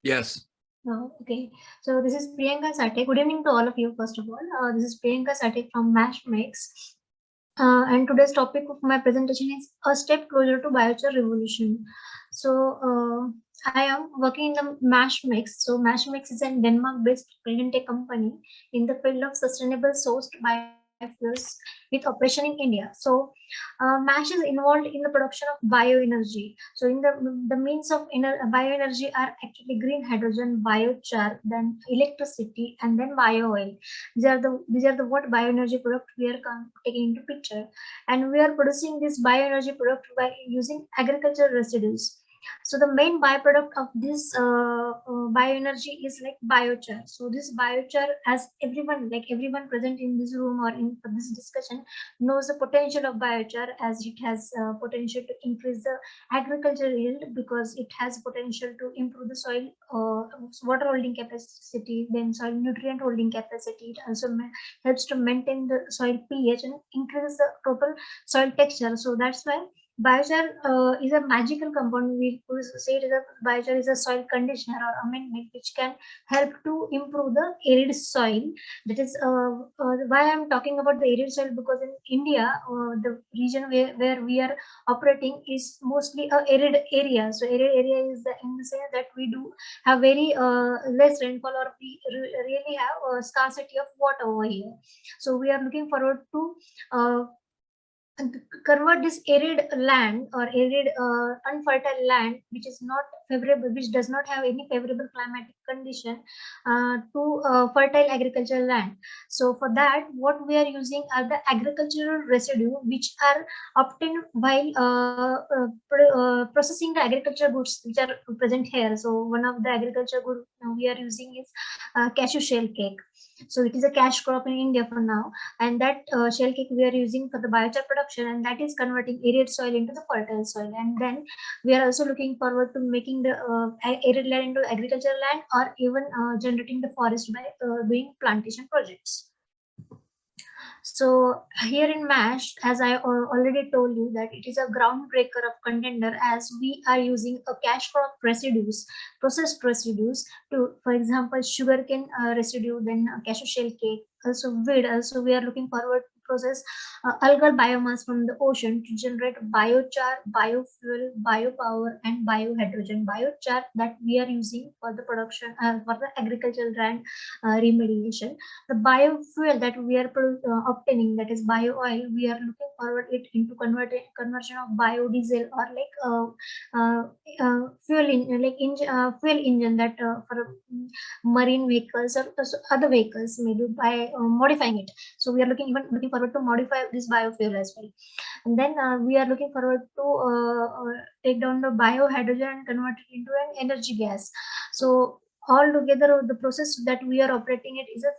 Yes. Okay, so this is Priyanka Sathe. Good evening to all of you, first of all. This is Priyanka Sathe from MASH Mix. And today's topic of my presentation is a step closer to biochar revolution. So I am working in the MASH Mix. So MASH Mix is a Denmark-based clean tech company in the field of sustainable sourced biofuels with operation in India. So MASH is involved in the production of bioenergy. So in the means of bioenergy are actually green hydrogen, biochar, then electricity, and then bio oil. These are the what bioenergy product we are taking into picture, and we are producing this bioenergy product by using agricultural residues. So the main byproduct of this bioenergy is like biochar. So this biochar, as everyone present in this room or in this discussion knows the potential of biochar, as it has potential to increase the agricultural yield because it has potential to improve the soil water holding capacity, then soil nutrient holding capacity. It also helps to maintain the soil pH and increase the total soil texture. So that's why biochar is a magical compound. We could say it is biochar is a soil conditioner or amendment which can help to improve the arid soil. That is why I'm talking about the arid soil, because in India, the region where we are operating is mostly a arid area. So arid area is in the sense that we do have very less rainfall, or we really have a scarcity of water over here. So we are looking forward to uh, convert this arid land or arid unfertile land which is not favorable, which does not have any favorable climatic condition, to fertile agricultural land. So for that, what we are using are the agricultural residue which are obtained while processing the agricultural goods which are present here. So one of the agricultural good we are using is cashew shell cake. So it is a cash crop in India for now, and that shell cake we are using for the biochar production, and that is converting arid soil into the fertile soil. And then we are also looking forward to making the arid land into agricultural land, or even generating the forest by doing plantation projects. So here in MASH, as I already told you, that it is a groundbreaker of contender, as we are using a cash crop residues, processed residues, to, for example, sugarcane residue, then cashew shell cake, also weed. Also, we are looking forward to process algal biomass from the ocean to generate biochar, biofuel, biopower, and biohydrogen. Biochar that we are using for the production for the agricultural land remediation. The biofuel that we are obtaining, that is bio oil, we are looking forward it into conversion of biodiesel, or like fuel engine that for marine vehicles or other vehicles, maybe by modifying it. So we are looking forward to modify this biofuel as well. And then we are looking forward to take down the biohydrogen and convert it into an energy gas. So altogether, the process that we are operating it is a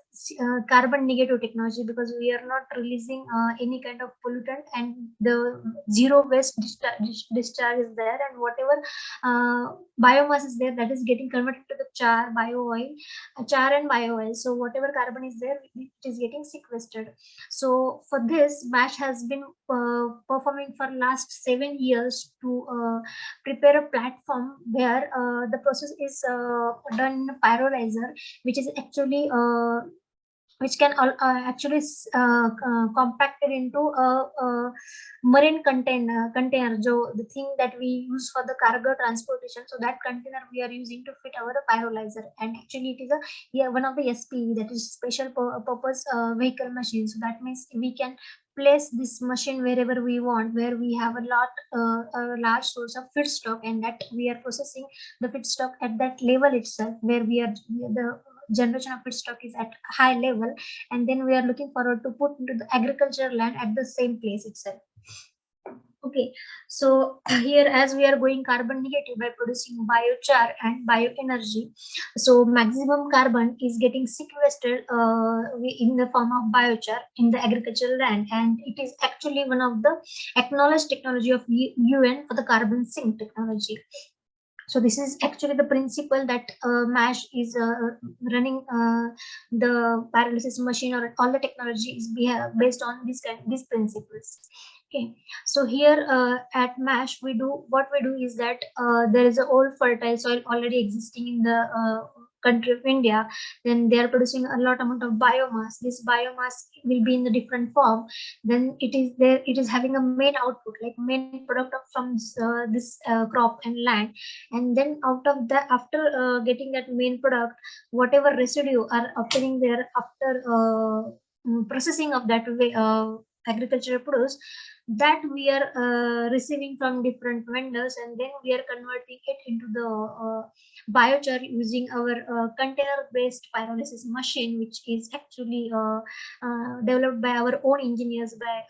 carbon negative technology, because we are not releasing any kind of pollutant, and the zero waste discharge is there, and whatever biomass is there, that is getting converted to the char, bio oil, char and bio oil. So whatever carbon is there, it is getting sequestered. So for this, MASH has been performing for last 7 years to prepare a platform where the process is done in a pyrolyzer, which is actually which can actually compacted into a marine container, the thing that we use for the cargo transportation. So that container we are using to fit our pyrolyzer, and actually it is one of the SPV, that is special purpose vehicle machine. So that means we can place this machine wherever we want, where we have a large source of feedstock, and that we are processing the feedstock at that level itself, where we are the generation of feedstock is at high level, and then we are looking forward to put into the agricultural land at the same place itself. Okay, so here, as we are going carbon negative by producing biochar and bioenergy, so maximum carbon is getting sequestered in the form of biochar in the agricultural land, and it is actually one of the acknowledged technology of UN for the carbon sink technology. So this is actually the principle that MASH is running the paralysis machine, or all the technology is based on these principles. Okay, so here at MASH, what we do is that there is a old fertile soil already existing in the country of India. Then they are producing a lot amount of biomass. This biomass will be in the different form. Then it is there. It is having a main output, like main product from this crop and land. And then out of that, after getting that main product, whatever residue are obtaining there after processing of that way. Agricultural produce that we are receiving from different vendors, and then we are converting it into the biochar using our container based pyrolysis machine, which is actually developed by our own engineers by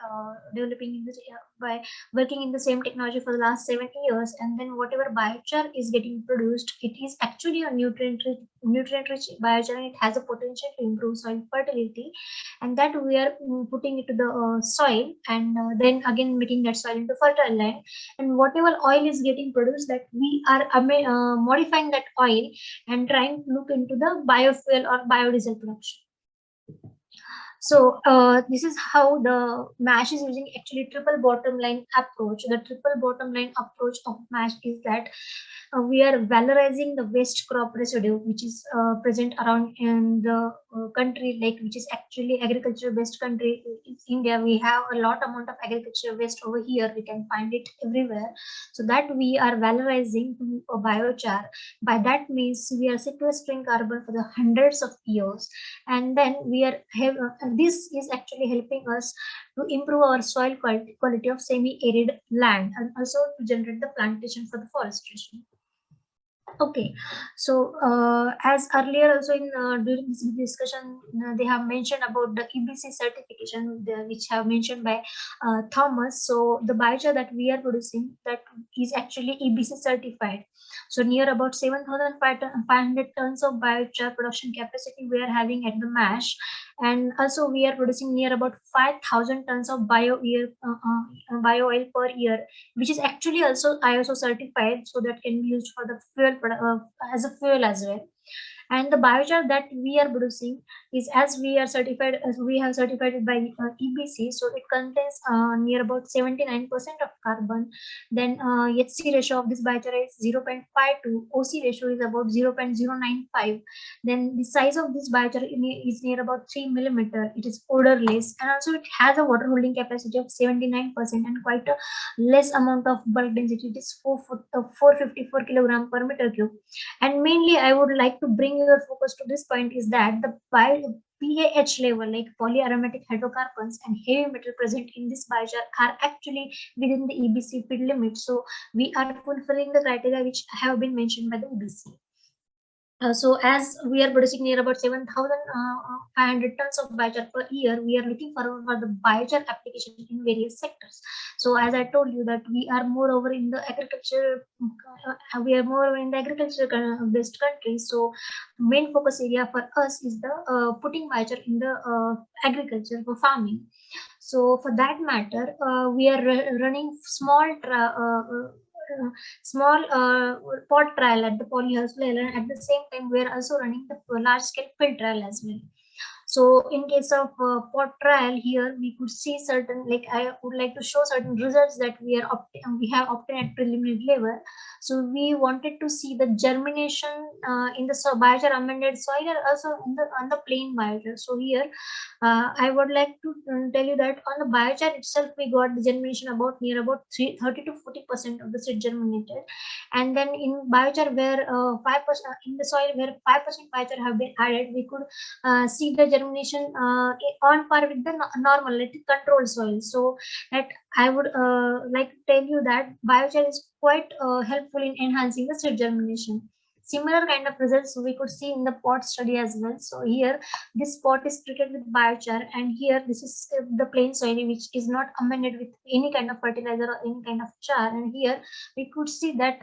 developing in this by working in the same technology for the last 7 years. And then whatever biochar is getting produced, it is actually a nutrient rich biochar, and it has a potential to improve soil fertility, and that we are putting it to the soil, and then again making that soil into fertile land. And whatever oil is getting produced, that we are modifying that oil and trying to look into the biofuel or biodiesel production. So this is how the MASH is using actually triple bottom line approach. The triple bottom line approach of MASH is that we are valorizing the waste crop residue which is present around in the country, like which is actually agriculture based country. In India, we have a lot amount of agriculture waste over here. We can find it everywhere. So that we are valorizing to a biochar. By that means we are sequestering carbon for the hundreds of years, and then we are this is actually helping us to improve our soil quality of semi-arid land, and also to generate the plantation for the forestation. Okay, so as earlier also in during this discussion, they have mentioned about the EBC certification, which have mentioned by Thomas. So the biochar that we are producing, that is actually EBC certified. So near about 7,500 tons of biochar production capacity we are having at the MASH, and also we are producing near about 5,000 tons of bio oil per year, which is actually also ISO certified, so that can be used for the fuel as a fuel as well. And the biochar that we are producing is, as we are certified, as we have certified it by EBC, so it contains near about 79% of carbon. Then HC ratio of this biochar is 0.52, OC ratio is about 0.095. Then the size of this biochar is near about 3 millimeter. It is odorless, and also it has a water holding capacity of 79% and quite a less amount of bulk density. It is 454 kilogram per meter cube. And mainly I would like to bring your focus to this point is that the PAH level, like polyaromatic hydrocarbons and heavy metal present in this biochar, are actually within the EBC field limit. So we are fulfilling the criteria which have been mentioned by the EBC. So as we are producing near about 7,500 tons of biochar per year, we are looking forward for the biochar application in various sectors. So as I told you that we are more over in the agriculture, based country. So main focus area for us is the putting biochar in the agriculture for farming. So for that matter, we are running small pot trial at the polyhouse level, and at the same time we are also running the large scale field trial as well. So in case of pot trial, here we could see certain, like I would like to show certain results that we have obtained at preliminary level. So we wanted to see the germination in the biochar amended soil, and also on the plain biochar. So here I would like to tell you that on the biochar itself, we got the germination about near about 30 to 40% of the seed germinated. And then in biochar where 5% in the soil where 5% biochar have been added, we could see the germination on par with the normal, like control soil. So that I would like to tell you that biochar is quite helpful in enhancing the seed germination. Similar kind of results we could see in the pot study as well. So here this pot is treated with biochar, and here this is the plain soil which is not amended with any kind of fertilizer or any kind of char. And here we could see that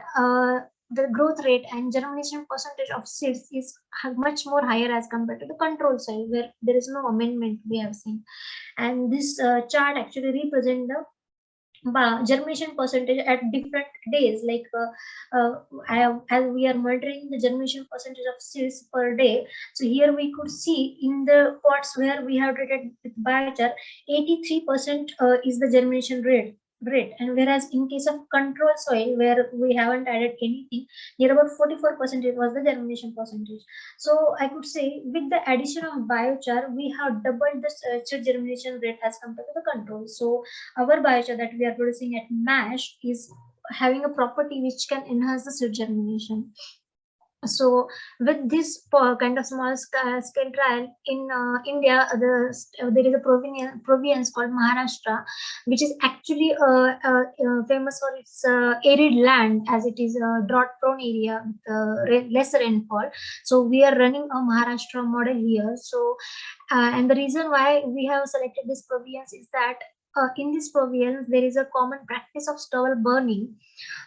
the growth rate and germination percentage of seeds is much more higher as compared to the control soil where there is no amendment we have seen. And this chart actually represents the germination percentage at different days, like as we are monitoring the germination percentage of seeds per day. So here we could see in the pots where we have treated with biochar, 83% is the germination rate, and whereas in case of control soil where we haven't added anything, near about 44% was the germination percentage. So I could say with the addition of biochar, we have doubled the seed germination rate as compared to the control. So our biochar that we are producing at MASH is having a property which can enhance the seed germination. So with this kind of small scale trial in India, there is a province called Maharashtra, which is actually famous for its arid land, as it is a drought prone area with less rainfall. So we are running a Maharashtra model here. So and the reason why we have selected this province is that in this province there is a common practice of stubble burning.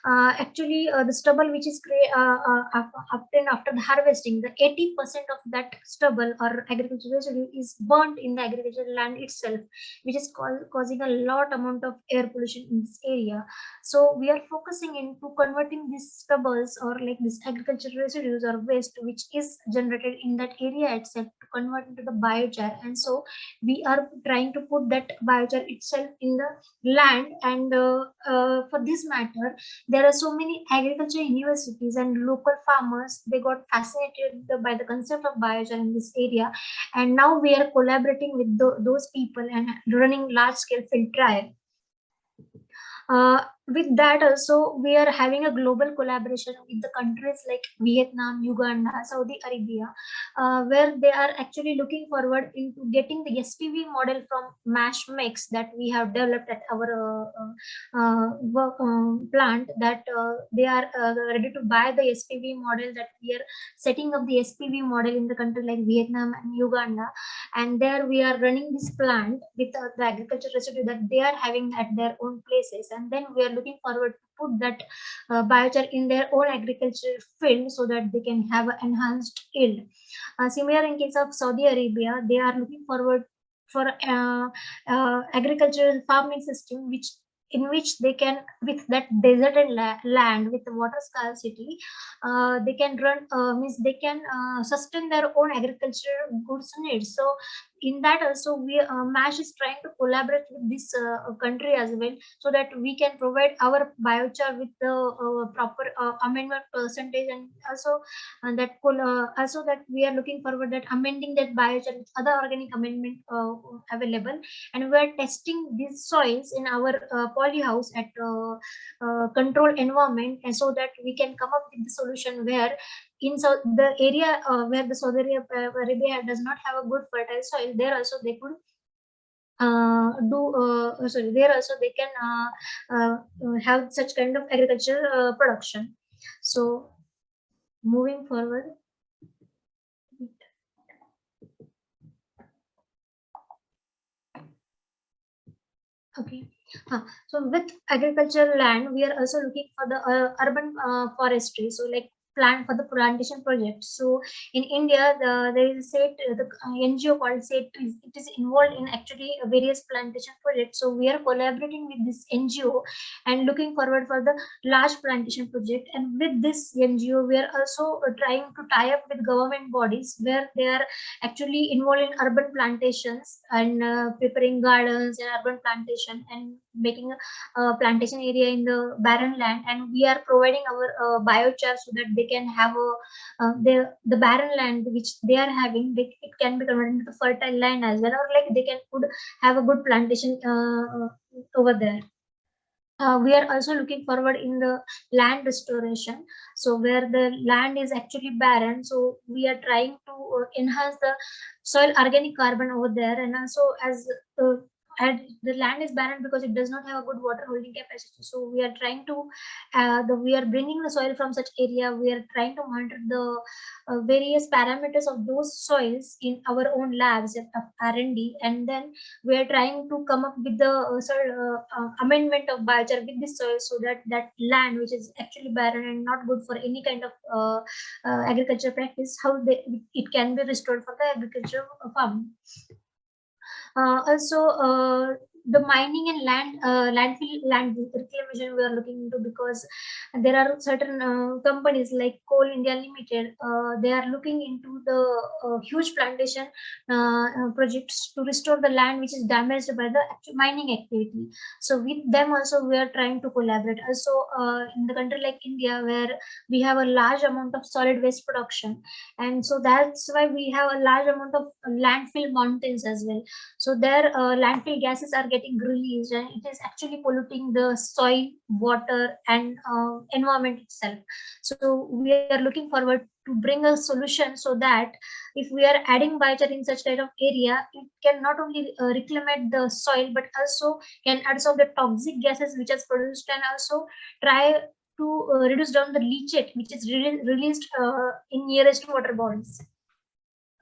Actually, the stubble which is obtained after the harvesting, the 80% of that stubble or agricultural residue is burnt in the agricultural land itself, which is causing a lot amount of air pollution in this area. So we are focusing into converting these stubbles or like this agricultural residues or waste which is generated in that area itself to convert into the biochar. And so we are trying to put that biochar itself in the land. And for this matter, there are so many agriculture universities and local farmers. They got fascinated by the concept of biochar in this area, and now we are collaborating with those people and running large scale field trial. With that also, we are having a global collaboration with the countries like Vietnam, Uganda, Saudi Arabia, where they are actually looking forward into getting the SPV model from MASH mix that we have developed at our plant, that they are ready to buy the SPV model, that we are setting up the SPV model in the country like Vietnam and Uganda. And there we are running this plant with the agriculture residue that they are having at their own places, and then we are looking forward to put that biochar in their own agriculture field so that they can have an enhanced yield. Similar in case of Saudi Arabia, they are looking forward for agricultural farming system which in which they can, with that deserted land with water scarcity, they can run means they can sustain their own agricultural goods needs. So in that also, we MASH is trying to collaborate with this country as well, so that we can provide our biochar with the proper amendment percentage. And also also that we are looking forward that amending that biochar with other organic amendment available. And we are testing these soils in our poly house at controlled environment, and so that we can come up with the solution where in the area where the Saudi Arabia does not have a good fertile soil, there also they could there also they can have such kind of agricultural production. So moving forward. Okay. So with agricultural land, we are also looking for the urban forestry. So like plan for the plantation project. So in India, there is the NGO called SATE. It is involved in actually various plantation projects. So we are collaborating with this NGO and looking forward for the large plantation project. And with this NGO, we are also trying to tie up with government bodies where they are actually involved in urban plantations and preparing gardens and urban plantation and making a plantation area in the barren land. And we are providing our biochar so that they can have a the barren land which they are having, it can be converted into fertile land as well, or like they could have a good plantation over there. We are also looking forward in the land restoration. So where the land is actually barren, so we are trying to enhance the soil organic carbon over there. And also as and the land is barren because it does not have a good water holding capacity. So we are trying to we are bringing the soil from such area. We are trying to monitor the various parameters of those soils in our own labs at R&D, and then we are trying to come up with the amendment of biochar with this soil, so that that land which is actually barren and not good for any kind of agriculture practice, how it can be restored for the agriculture farm. Also the mining and land reclamation we are looking into, because there are certain companies like Coal India Limited. They are looking into the huge plantation projects to restore the land which is damaged by the mining activity. So with them also we are trying to collaborate. Also, in the country like India, where we have a large amount of solid waste production, and so that's why we have a large amount of landfill mountains as well. So their landfill gases are getting released, and it is actually polluting the soil, water, and environment itself. So we are looking forward to bring a solution, so that if we are adding biochar in such kind of area, it can not only reclaim the soil, but also can absorb the toxic gases which is produced, and also try to reduce down the leachate which is released in nearest water bodies.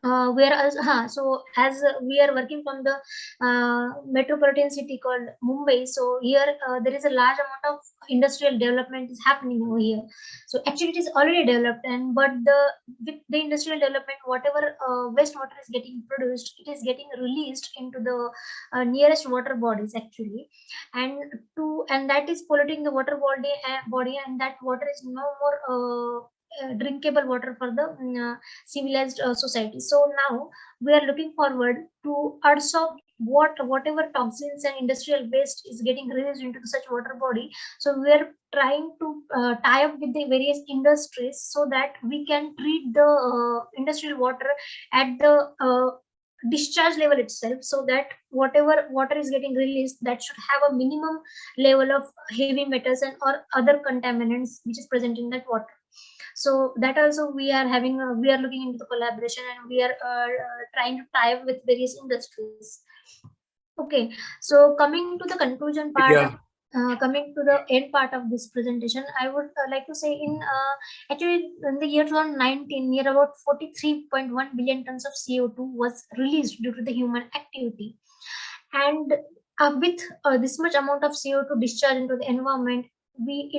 Whereas, so as we are working from the metropolitan city called Mumbai, so here there is a large amount of industrial development is happening over here. So actually, it is already developed, and but with the industrial development, whatever wastewater is getting produced, it is getting released into the nearest water bodies actually, and that is polluting the water body, and that water is no more drinkable water for the civilized society. So now we are looking forward to absorb whatever toxins and industrial waste is getting released into such water body. So we are trying to tie up with the various industries, so that we can treat the industrial water at the discharge level itself, so that whatever water is getting released, that should have a minimum level of heavy metals and or other contaminants which is present in that water. So that also we are having we are looking into the collaboration, and we are trying to tie up with various industries. Okay, so coming to the conclusion part, Yeah. coming to the end part of this presentation, I would like to say in actually in the year 2019, near about 43.1 billion tons of CO2 was released due to the human activity. And with this much amount of CO2 discharge into the environment, we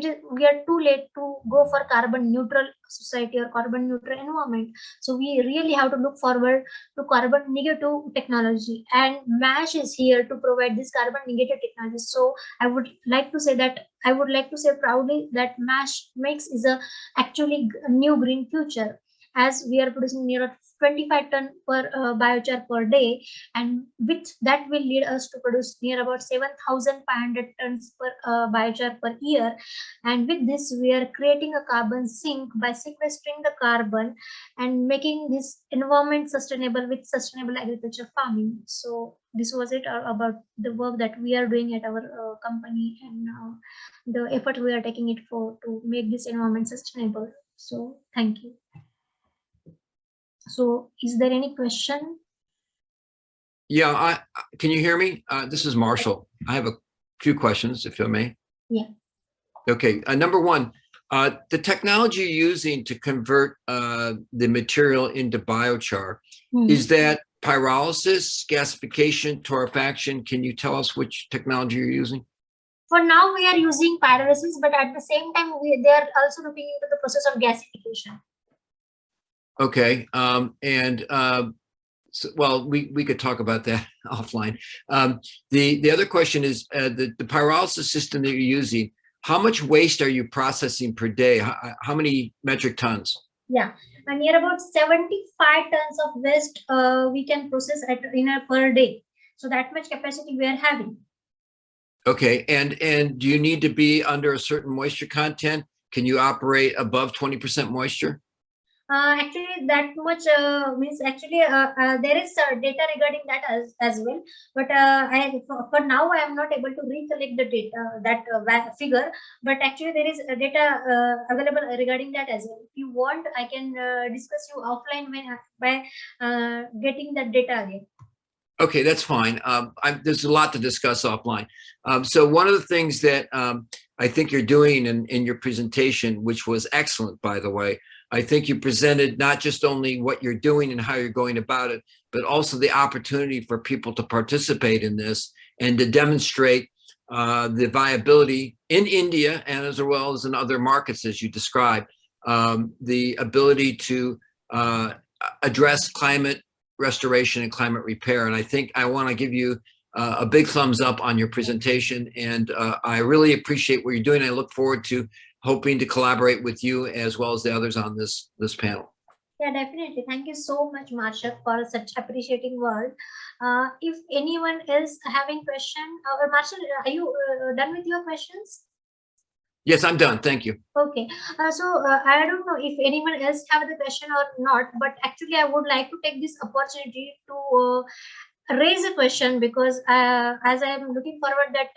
are too late to go for carbon neutral society or carbon neutral environment. So we really have to look forward to carbon negative technology, and MASH is here to provide this carbon negative technology. So I would like to say proudly that MASH makes is a actually new green future, as we are producing near 25 ton per biochar per day, and with that will lead us to produce near about 7,500 tons per biochar per year. And with this we are creating a carbon sink by sequestering the carbon and making this environment sustainable with sustainable agriculture farming. So this was it about the work that we are doing at our company, and the effort we are taking it for to make this environment sustainable. So thank you. So is there any question? Yeah, can you hear me? This is Marshall. I have a few questions, if I may. Yeah. Okay, number one, the technology you're using to convert the material into biochar, is that pyrolysis, gasification, torrefaction? Can you tell us which technology you're using? For now, we are using pyrolysis, but at the same time, they are also looking into the process of gasification. Okay, so, well, we could talk about that offline. The other question is the pyrolysis system that you're using. How much waste are you processing per day? How many metric tons? Yeah, and near about 75 tons of waste we can process per day. So that much capacity we are having. Okay, and do you need to be under a certain moisture content? Can you operate above 20% moisture? Actually, that much means actually there is data regarding that as well, but for now I am not able to recollect the data that figure. But actually, there is data available regarding that as well. If you want, I can discuss you offline by getting that data again. Okay, that's fine. There's a lot to discuss offline. So one of the things that I think you're doing in your presentation, which was excellent, by the way, I think you presented not just only what you're doing and how you're going about it, but also the opportunity for people to participate in this and to demonstrate the viability in India and as well as in other markets, as you described, the ability to address climate restoration and climate repair. And I think I want to give you a big thumbs up on your presentation, and I really appreciate what you're doing. I look forward to hoping to collaborate with you as well as the others on this panel. Yeah, definitely. Thank you so much, Marshall, for such appreciating word. If anyone is having question, Marshall, are you done with your questions? Yes, I'm done. Thank you. Okay. I don't know if anyone else have the question or not, but actually I would like to take this opportunity to raise a question, because as I am looking forward that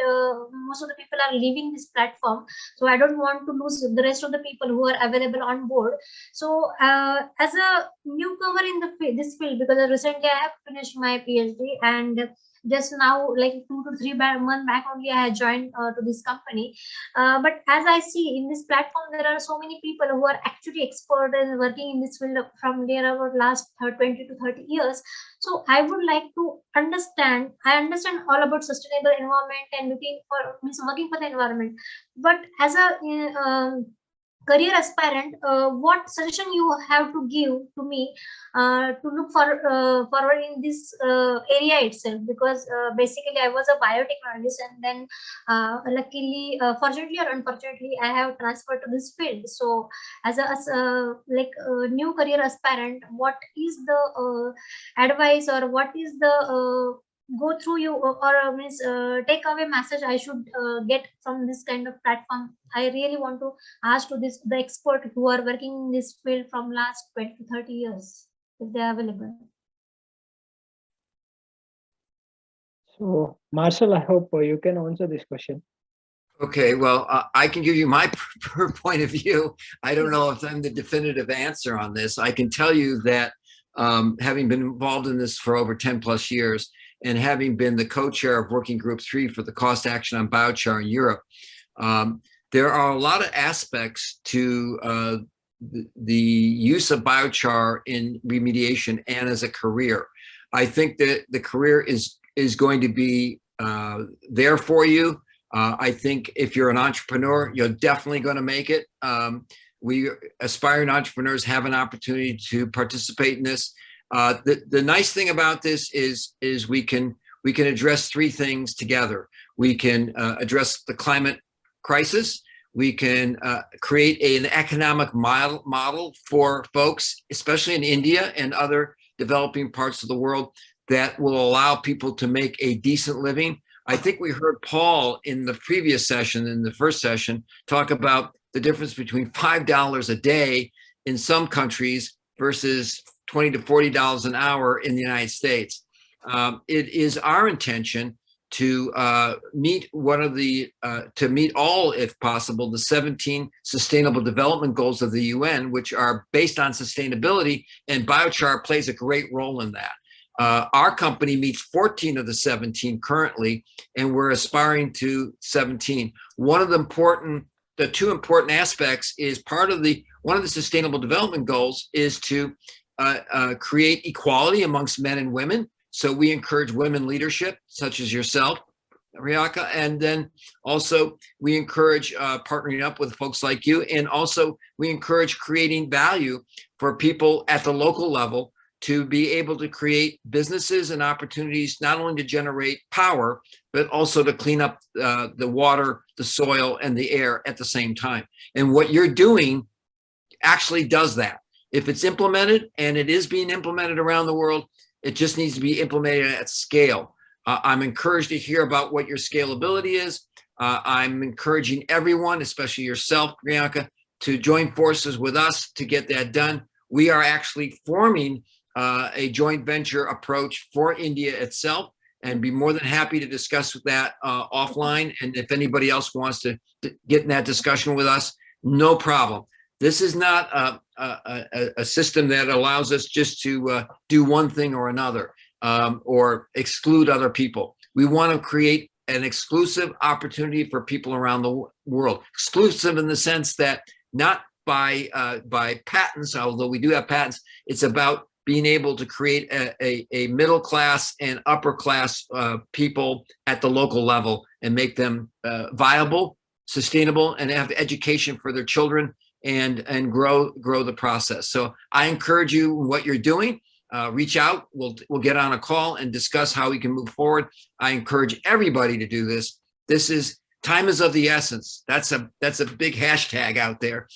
most of the people are leaving this platform, so I don't want to lose the rest of the people who are available on board. So as a newcomer in this field, because recently I have finished my PhD, and just now, like 2 to 3 months back only, I had joined to this company. But as I see in this platform, there are so many people who are actually expert and working in this field from their last 20 to 30 years. So I would like to understand. I understand all about sustainable environment and looking for, means working for the environment. But as a career aspirant, what suggestion you have to give to me to look for forward in this area itself? Because basically I was a biotechnologist, and then luckily, fortunately or unfortunately, I have transferred to this field. So as a like a new career aspirant, what is the advice, or what is the go through you, or means take away message I should get from this kind of platform? I really want to ask to this the expert who are working in this field from last 20 to 30 years, if they are available. So, Marshall, I hope you can answer this question. Okay, well, I can give you my point of view. I don't know if I'm the definitive answer on this. I can tell you that having been involved in this for over 10 plus years, and having been the co-chair of Working Group 3 for the cost action on biochar in Europe, there are a lot of aspects to the use of biochar in remediation and as a career. I think that the career is going to be there for you. I think if you're an entrepreneur, you're definitely going to make it. We aspiring entrepreneurs have an opportunity to participate in this. The nice thing about this is we can address three things together. We can address the climate crisis. We can create an economic model for folks, especially in India and other developing parts of the world, that will allow people to make a decent living. I think we heard Paul in the previous session, in the first session, talk about the difference between $5 a day in some countries versus $20 to $40 an hour in the United States. It is our intention to meet to meet all, if possible, the 17 Sustainable Development Goals of the UN, which are based on sustainability, and biochar plays a great role in that. Our company meets 14 of the 17 currently, and we're aspiring to 17. One of the two important aspects is one of the Sustainable Development Goals is to create equality amongst men and women. So we encourage women leadership, such as yourself, Priyanka, and then also we encourage partnering up with folks like you, and also we encourage creating value for people at the local level to be able to create businesses and opportunities, not only to generate power, but also to clean up the water, the soil, and the air at the same time. And what you're doing actually does that. If it's implemented, and it is being implemented around the world, it just needs to be implemented at scale. I'm encouraged to hear about what your scalability is. I'm encouraging everyone, especially yourself, Priyanka, to join forces with us to get that done. We are actually forming a joint venture approach for India itself, and be more than happy to discuss that offline. And if anybody else wants to get in that discussion with us, no problem. This is not a system that allows us just to do one thing or another, or exclude other people. We want to create an exclusive opportunity for people around the world. Exclusive in the sense that not by patents, although we do have patents. It's about being able to create a middle class and upper class people at the local level, and make them viable, sustainable, and have education for their children, and grow the process. So I encourage you in what you're doing. reach out. We'll get on a call and discuss how we can move forward. I encourage everybody to do this. This is time is of the essence. That's a big hashtag out there.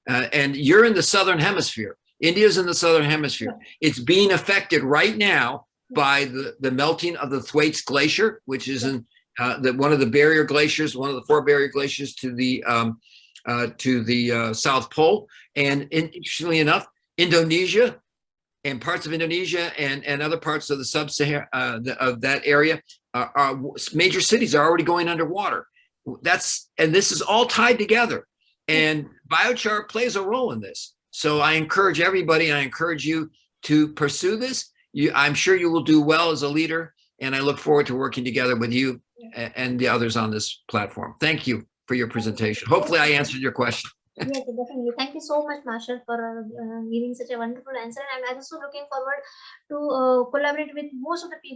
And you're in the Southern Hemisphere. India's in the Southern Hemisphere. It's being affected right now by the melting of the Thwaites Glacier, which is in one of the barrier glaciers, one of the 4 barrier glaciers to the South Pole. And interestingly enough, Indonesia and parts of Indonesia and other parts of the sub-Sahara of that area, major cities are already going underwater. And this is all tied together. And biochar plays a role in this. So I encourage everybody, I encourage you to pursue this. I'm sure you will do well as a leader, and I look forward to working together with you and the others on this platform. Thank you for your presentation. Hopefully I answered your question. Yes, definitely. Thank you so much, Marshall, for giving such a wonderful answer. And I'm also looking forward to collaborate with most of the people